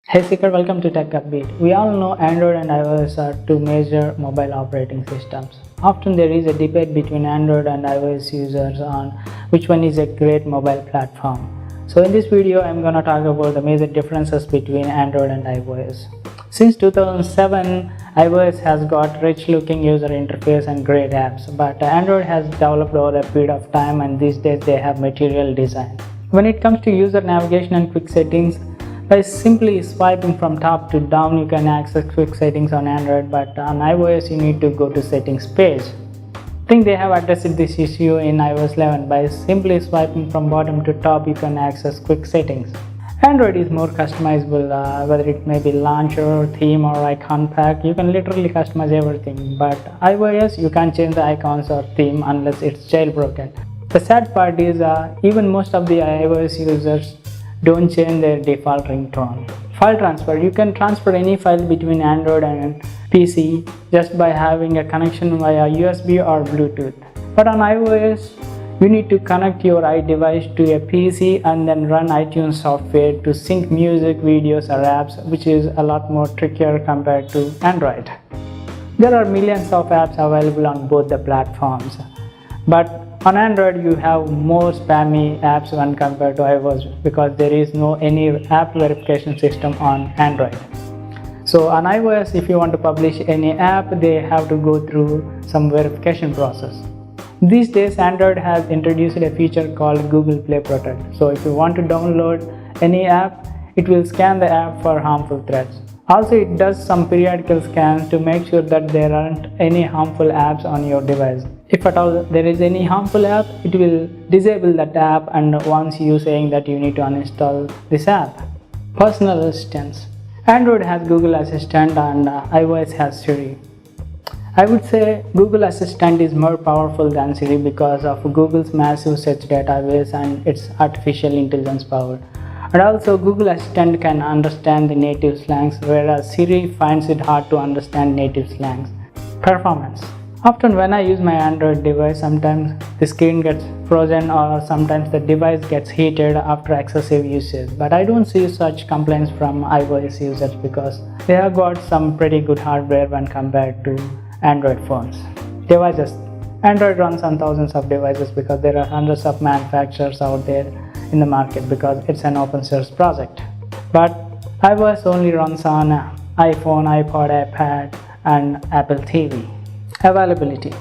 Hey Seeker, welcome to Tech Upbeat. We all know Android and iOS are two major mobile operating systems. Often there is a debate between Android and iOS users on which one is a great mobile platform. So in this video, I'm gonna talk about the major differences between Android and iOS. Since 2007, iOS has got rich looking user interface and great apps, but Android has developed over a period of time, and these days they have material design. When it comes to user navigation and quick settings, by simply swiping from top to down, you can access quick settings on Android, but on iOS you need to go to settings page. I think they have addressed this issue in iOS 11. By simply swiping from bottom to top, you can access quick settings. Android is more customizable, whether it may be launcher, theme or icon pack. You can literally customize everything, but iOS you can't change the icons or theme unless it's jailbroken. The sad part is even most of the iOS users don't change their default ringtone. File transfer. You can transfer any file between Android and PC just by having a connection via USB or Bluetooth. But on iOS, you need to connect your iDevice to a PC and then run iTunes software to sync music, videos or apps, which is a lot more trickier compared to Android. There are millions of apps available on both the platforms, but on Android you have more spammy apps when compared to iOS because there is no any app verification system on Android. So on iOS, if you want to publish any app, they have to go through some verification process. These days Android has introduced a feature called Google Play Protect. So if you want to download any app, it will scan the app for harmful threats. Also, it does some periodical scans to make sure that there aren't any harmful apps on your device. If at all there is any harmful app, it will disable that app and warns you saying that you need to uninstall this app. Personal assistants. Android has Google Assistant and iOS has Siri. I would say Google Assistant is more powerful than Siri because of Google's massive search database and its artificial intelligence power. And also Google Assistant can understand the native slangs, whereas Siri finds it hard to understand native slangs. Performance. Often when I use my Android device, sometimes the screen gets frozen or sometimes the device gets heated after excessive usage. But I don't see such complaints from iOS users because they have got some pretty good hardware when compared to Android phones. Devices. Android runs on thousands of devices because there are hundreds of manufacturers out there in the market because it's an open source project. But iOS only runs on iPhone, iPod, iPad and Apple TV. Availability.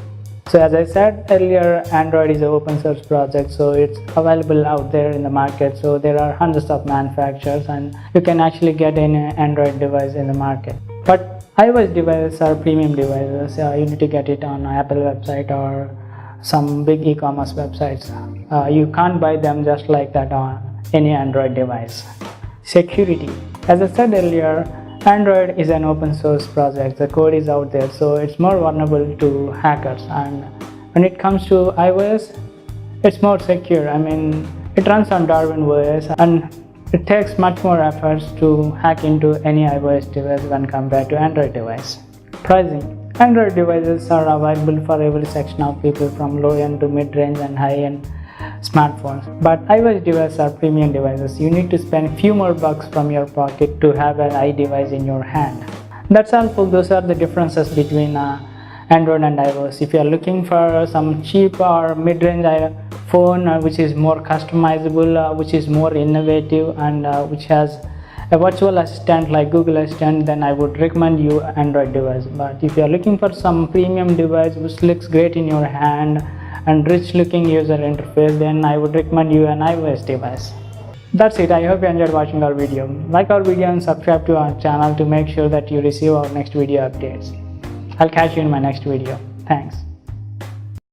So as I said earlier, Android is an open source project, so it's available out there in the market. So there are hundreds of manufacturers and you can actually get an Android device in the market. But iOS devices are premium devices. You need to get it on Apple website or some big e-commerce websites. You can't buy them just like that on any Android device. Security. As I said earlier, Android is an open source project. The code is out there, so it's more vulnerable to hackers. And when it comes to iOS, it's more secure. I mean, it runs on Darwin OS and it takes much more efforts to hack into any iOS device when compared to Android device. Pricing. Android devices are available for every section of people from low-end to mid-range and high-end smartphones. But iOS devices are premium devices. You need to spend few more bucks from your pocket to have an iDevice in your hand. That's all folks. Those are the differences between Android and iOS. If you are looking for some cheap or mid-range phone which is more customizable, which is more innovative and which has a virtual assistant like Google Assistant, then I would recommend you Android device. But if you are looking for some premium device which looks great in your hand and rich looking user interface, then I would recommend you an iOS device. That's it. I hope you enjoyed watching our video. Like our video and subscribe to our channel to make sure that you receive our next video updates. I'll catch you in my next video. Thanks.